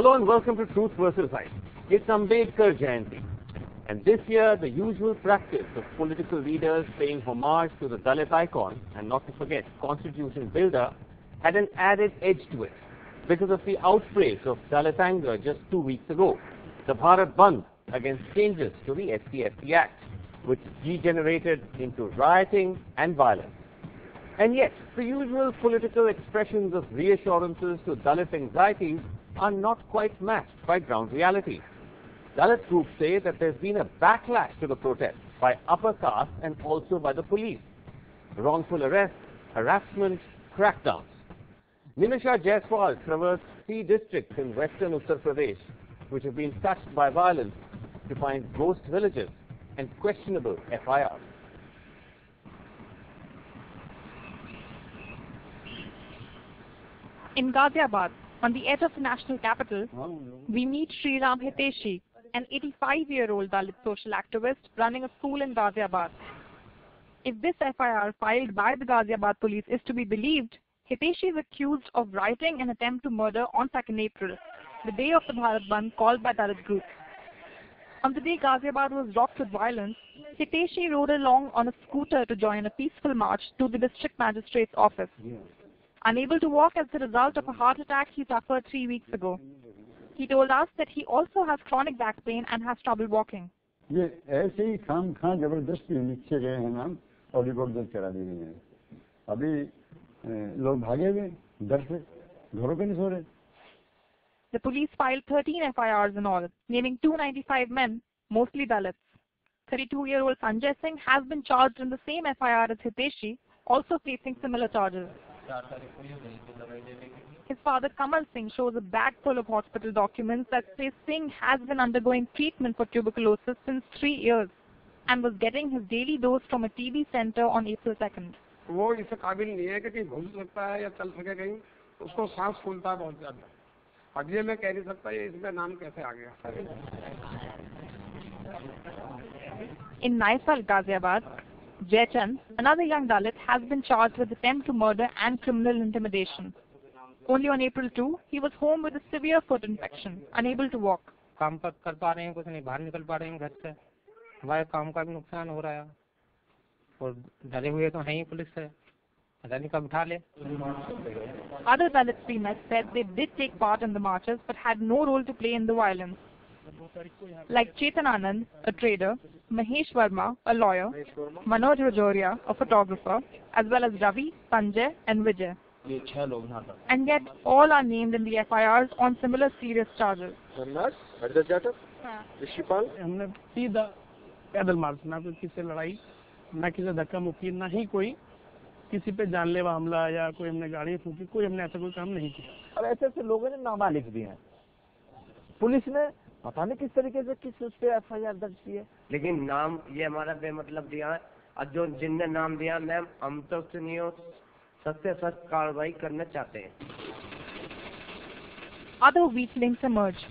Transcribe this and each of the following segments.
Hello and welcome to Truth versus Hype. It's Ambedkar Jayanti. And this year, the usual practice of political leaders paying homage to the Dalit icon, and not to forget, constitution builder, had an added edge to it because of the outbreak of Dalit anger just 2 weeks ago. The Bharat Bandh against changes to the SC Act, which degenerated into rioting and violence. And yet, the usual political expressions of reassurances to Dalit anxieties are not quite matched by ground reality. Dalit groups say that there's been a backlash to the protests by upper caste and also by the police. Wrongful arrests, harassment, crackdowns. Nimisha Jaiswal traversed 3 districts in Western Uttar Pradesh which have been touched by violence to find ghost villages and questionable FIRs. In Ghaziabad, on the edge of the national capital, we meet Sri Ram Hiteshi, an 85-year-old Dalit social activist running a school in Ghaziabad. If this FIR filed by the Ghaziabad police is to be believed, Hiteshi is accused of writing an attempt to murder on 2nd April, the day of the Bharat Bandh called by Dalit groups. On the day Ghaziabad was rocked with violence, Hiteshi rode along on a scooter to join a peaceful march to the district magistrate's office. Unable to walk as the result of a heart attack he suffered 3 weeks ago. He told us that he also has chronic back pain and has trouble walking. ये ऐसे ही खाम खां जबरदस्ती लिखे गए हैं नाम और report दर्ज करा दी गई है। अभी लोग भागे हुए डर से घरों पे नहीं सो रहे। The police filed 13 FIRs in all, naming 295 men, mostly Dalits. 32-year-old Sanjay Singh has been charged in the same FIR as Hiteshi, also facing similar charges. His father Kamal Singh shows a bag full of hospital documents that says Singh has been undergoing treatment for tuberculosis since 3 years and was getting his daily dose from a TB center on April 2nd. वो इस काबिल नहीं है कि घूम सकता है या चल सके कहीं, उसको सांस फूलता है बहुत ज्यादा। अब ये मैं कह नहीं सकता ये इसमें नाम कैसे आ गया। In Naisal, Ghaziabad, Jaychand, another young Dalit, has been charged with attempt to murder and criminal intimidation. Only on April 2, he was home with a severe foot infection, unable to walk. काम कर पा रहे हैं कुछ नहीं, बाहर निकल पा रहे हैं घर से, हमारे काम का भी नुकसान हो रहा है और डरे हुए तो हैं ही पुलिस से, पता नहीं कब उठा ले। Other Dalits we met said they did take part in the marches but had no role to play in the violence. Like Chetan Anand, a trader, Mahesh Verma, a lawyer, Manoj Rajoria, a photographer, as well as Ravi, Sanjay and Vijay. And yet all are named in the FIRs on similar serious charges. हमने सीधा पैदल मार्च, ना कोई किसी लड़ाई, ना किसी धक्का मुक्की, ना ही कोई किसी पे जानलेवा हमला या कोई हमने गाड़ी फूकी, कोई हमने ऐसा कोई काम नहीं किया। अब ऐसे लोगों ने नामा लिख दिए हैं, पुलिस ने पता नहीं किस तरीके से किस उस पे FIR दर्ज की है, लेकिन नाम ये हमारा बेमतलब दिया है और जो जिनने नाम दिया मैम हम तो सबसे सख्त कार्रवाई करना चाहते हैं। Other weak links emerge.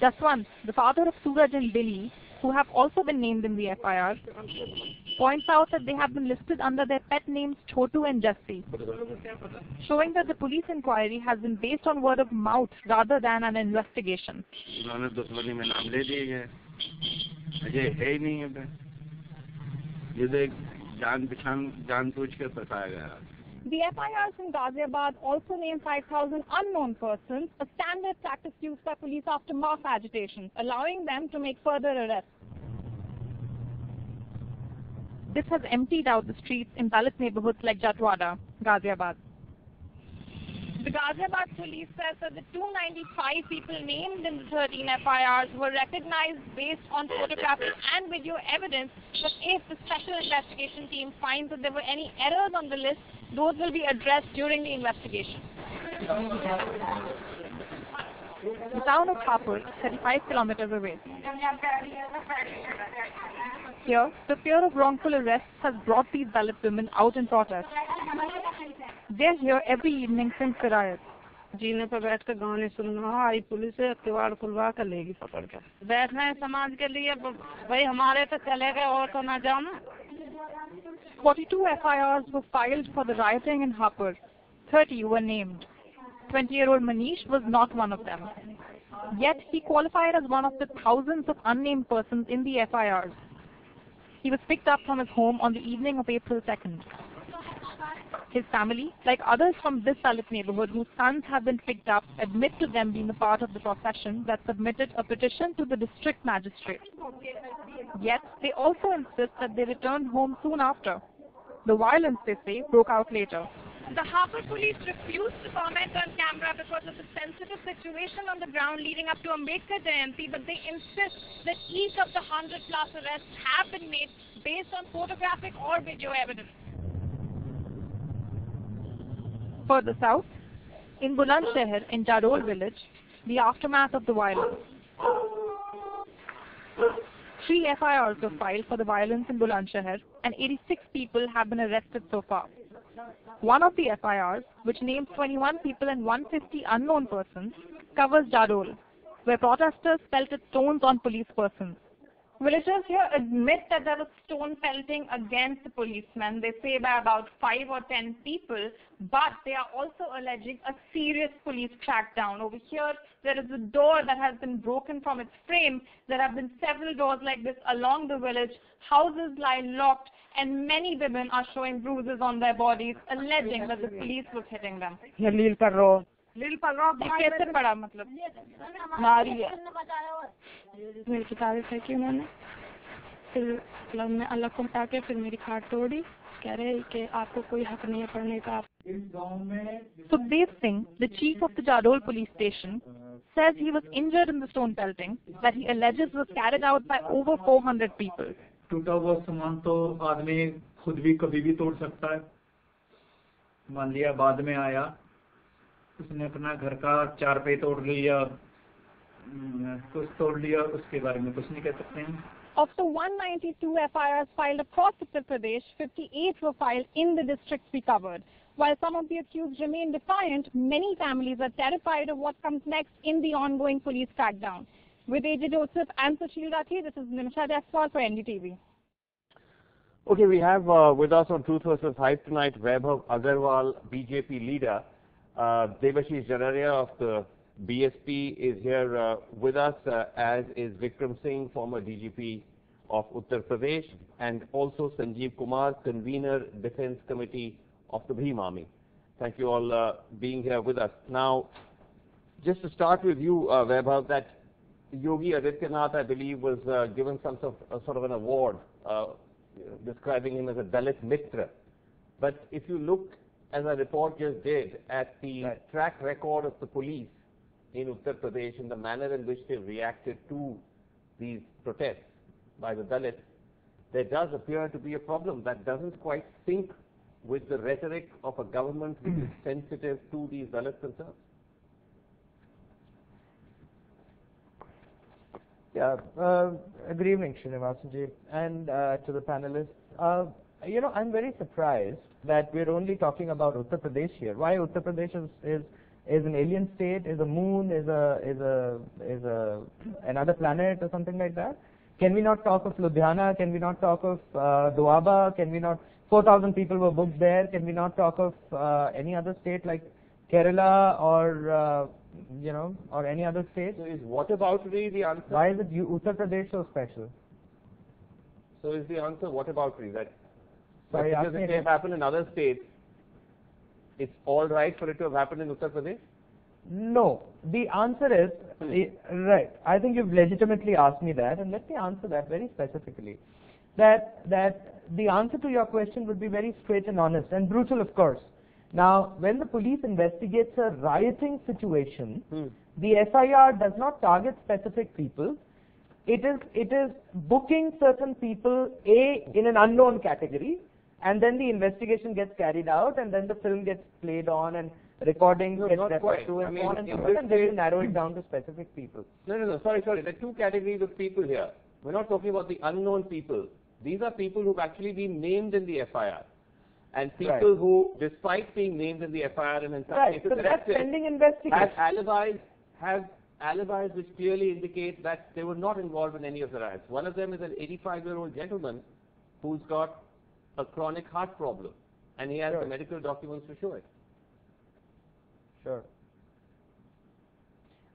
Jaswant, the father of Suraj and Billy, who have also been named in the FIR, points out that they have been listed under their pet names Chotu and Jassi, showing that the police inquiry has been based on word of mouth rather than an investigation. The FIRs in Ghaziabad also name 5,000 unknown persons, a standard practice used by police after mass agitation, allowing them to make further arrests. This has emptied out the streets in Dalit neighborhoods like Jatwada, Ghaziabad. The Ghaziabad police says that the 295 people named in the 13 FIRs were recognized based on photographic and video evidence, but if the special investigation team finds that there were any errors on the list, those will be addressed during the investigation. The town of Hapur, 35 kilometers away. Here, the fear of wrongful arrests has brought these Dalit women out in protest. They're here every evening since the riots. जीने पर बैठ कर गाने सुनना, आई police है किवाड़ खुलवा कर लेगी पकड़ कर। बैठना है समाज के लिए, भाई हमारे तो चले गए और तो ना जाओ ना। 42 FIRs were filed for the rioting in Hapur. 30 were named. 20-year-old Manish was not one of them. Yet he qualified as one of the thousands of unnamed persons in the FIRs. He was picked up from his home on the evening of April 2nd. His family, like others from this Dalit neighborhood whose sons have been picked up, admit to them being a part of the procession that submitted a petition to the district magistrate. Yet they also insist that they returned home soon after. The violence, they say, broke out later. The Harbour police refused to comment on camera because of the sensitive situation on the ground leading up to Ambedkar Jayanti, but they insist that each of the 100+ arrests have been made based on photographic or video evidence. Further south, in Bulandshahr in Jadol village, the aftermath of the violence. 3 FIRs were filed for the violence in Bulandshahr and 86 people have been arrested so far. One of the FIRs, which names 21 people and 150 unknown persons, covers Jadol, where protesters pelted stones on police persons. Villagers here admit that there was stone pelting against the policemen. They say by about 5 or 10 people, but they are also alleging a serious police crackdown. Over here, there is a door that has been broken from its frame. There have been several doors like this along the village. Houses lie locked, and many women are showing bruises on their bodies, alleging that the police was hitting them. कैसे पड़ा मतलब मारी है मेरी किताबें फेंकी उन्होंने फिर मतलब मैं अलग को हटा के फिर मेरी खाट तोड़ी कह रहे कि आपको कोई हक नहीं है पढ़ने का. Sukhdev Singh, the chief of the Jadol police station, says he was injured in the stone pelting that he alleges was carried out by over 400 people. टूटा हुआ सामान तो आदमी खुद भी कभी भी तोड़ सकता है. मान लिया बाद में आया, उसने अपना घर का चारपाई तोड़ लिया, कुछ तोड़ लिया, उसके बारे में कुछ नहीं कह सकते हैं. Of the 192 FIRs filed across Uttar Pradesh, 58 were filed in the districts we covered. While some of the accused remain defiant, many families are terrified of what comes next in the ongoing police crackdown. With AJ Joseph and Sushil Rathi, this is Nimisha Jaiswal for NDTV. Okay, we have with us on Truth versus Hype tonight Vaibhav Agarwal, BJP leader. Devashish Jararia of the BSP is here with us, as is Vikram Singh, former DGP of Uttar Pradesh, and also Sanjeev Kumar, convener Defence Committee of the Bhim Army. Thank you all being here with us. Now, just to start with you, Vaibhav, that Yogi Adityanath, I believe, was given some sort of an award describing him as a Dalit Mitra. But if you look, as our report just did, at the track record of the police in Uttar Pradesh and the manner in which they reacted to these protests by the Dalits, there does appear to be a problem that doesn't quite sync with the rhetoric of a government which is sensitive to these Dalit concerns. Yeah, good evening, Srinivasanji, and to the panelists. You know, I'm very surprised that we're only talking about Uttar Pradesh here. Why Uttar Pradesh is an alien state, is a moon, is another planet or something like that? Can we not talk of Ludhiana? Can we not talk of Doaba? Can we not? 4,000 people were booked there. Can we not talk of any other state like Kerala or you know, or any other state? So is whataboutery the answer? Why is it Uttar Pradesh so special? So is the answer whataboutery, that Sorry, because it may have happened in other states, it's all right for it to have happened in Uttar Pradesh? No. The answer is, right, I think you've legitimately asked me that, and let me answer that very specifically. That the answer to your question would be very straight and honest, and brutal, of course. Now, when the police investigates a rioting situation, the FIR does not target specific people. It is booking certain people, in an unknown category, and then the investigation gets carried out, and then the film gets played on, and recordings get referred to, and so on and so forth, and they will narrow it down to specific people. No, sorry. There are two categories of people here. We're not talking about the unknown people. These are people who've actually been named in the FIR. And people who, despite being named in the FIR and in some cases that's pending investigation, have alibis which clearly indicate that they were not involved in any of the riots. One of them is an 85-year-old gentleman who's got a chronic heart problem, and he has the medical documents to show it. Sure.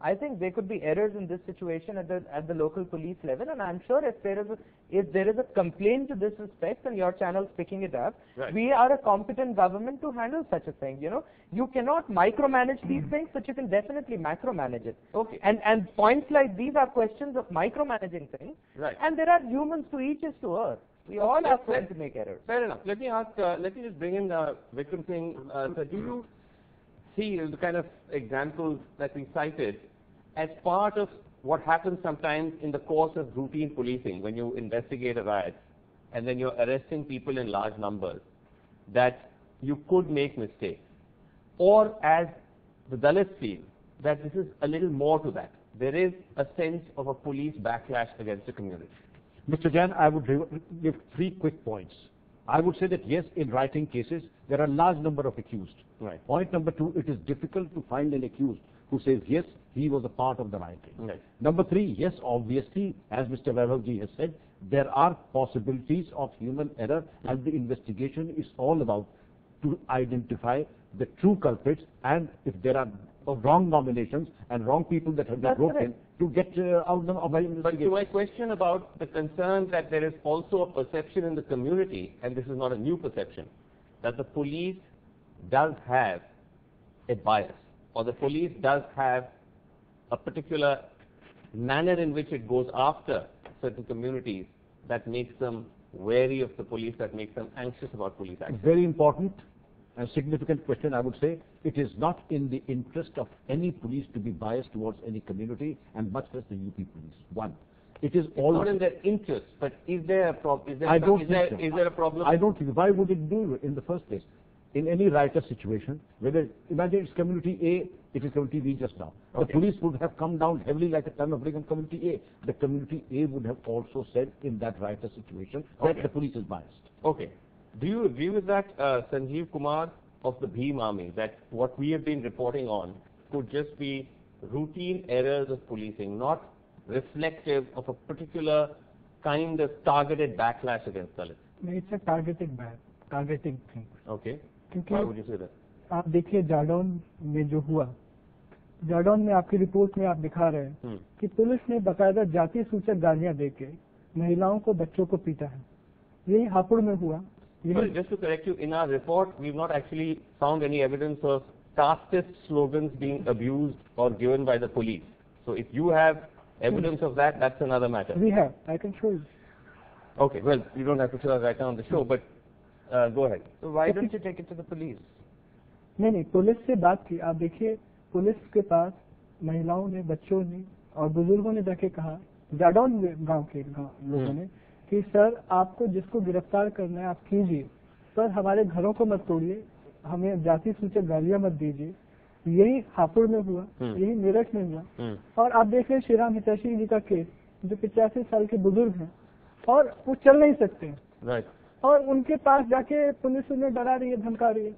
I think there could be errors in this situation at the local police level, and I'm sure if there is a complaint to this respect and your channel's picking it up, Right. we are a competent government to handle such a thing. You know, you cannot micromanage these things, but you can definitely macromanage it. Okay. And points like these are questions of micromanaging things. Right. And there are humans to each is to earth. We all are going to make errors. Fair enough. Let me ask, let me just bring in Vikram Singh. So do you see the kind of examples that we cited as part of what happens sometimes in the course of routine policing when you investigate a riot and then you're arresting people in large numbers, that you could make mistakes? Or as the Dalits feel, that this is a little more to that. There is a sense of a police backlash against the community. Mr. Jain, I would give 3 quick points. I would say that yes, in writing cases, there are a large number of accused. Right. Point number 2, it is difficult to find an accused who says, yes, he was a part of the rioting. Right. Number 3, yes, obviously, as Mr. Vaibhavji has said, there are possibilities of human error, and the investigation is all about to identify the true culprits, and if there are wrong nominations and wrong people that have been brought in, to get out of the investigation. But to my question about the concern that there is also a perception in the community, and this is not a new perception, that the police does have a bias, or the police does have a particular manner in which it goes after certain communities that makes them wary of the police, that makes them anxious about police action. Very important and significant question, I would say. It is not in the interest of any police to be biased towards any community, and much less the UP police. One, it is all not in their interest, but is there a problem? Is there a problem? I don't think. Why would it do in the first place? In any riotous situation, whether imagine it's community A, it is community B just now. Okay. The police would have come down heavily like a ton of brick on community A. The community A would have also said in that riotous situation that the police is biased. Okay. Do you agree with that, Sanjeev Kumar of the Bhim Army, that what we have been reporting on could just be routine errors of policing, not reflective of a particular kind of targeted backlash against Dalits? It's a targeting thing. Okay. क्योंकि Why would you say that? आप देखिए जाडौन में जो हुआ, जाडौन में आपकी report में आप दिखा रहे हैं कि पुलिस ने बकायदा जाति सूचक गालियां देके महिलाओं को बच्चों को पीटा है. यही हापुड़ में हुआ. Well, just to correct you, in our report, we've not actually found any evidence of casteist slogans being abused or given by the police. So if you have evidence of that, that's another matter. We have. I can show you. Okay, well, you don't have to show that right now on the show, but go ahead. So why don't you take it to the police? नहीं, police से बात की. आप देखिए, police के पास महिलाओं ने, बच्चों ने और बुजुर्गों ने जाके कहा, जाडौन गांव के लोगों ने, कि सर आपको जिसको गिरफ्तार करना है आप कीजिए, पर हमारे घरों को मत तोड़िए, हमें जाति सूचक गालियां मत दीजिए. यही हापुड़ में हुआ, यही मेरठ में हुआ. और आप देख रहे हैं श्रीराम हितैषी जी का केस, जो 85 साल के बुजुर्ग हैं और वो चल नहीं सकते हैं. Right. और उनके पास जाके पुलिस उन्हें डरा रही है, धमका रही है.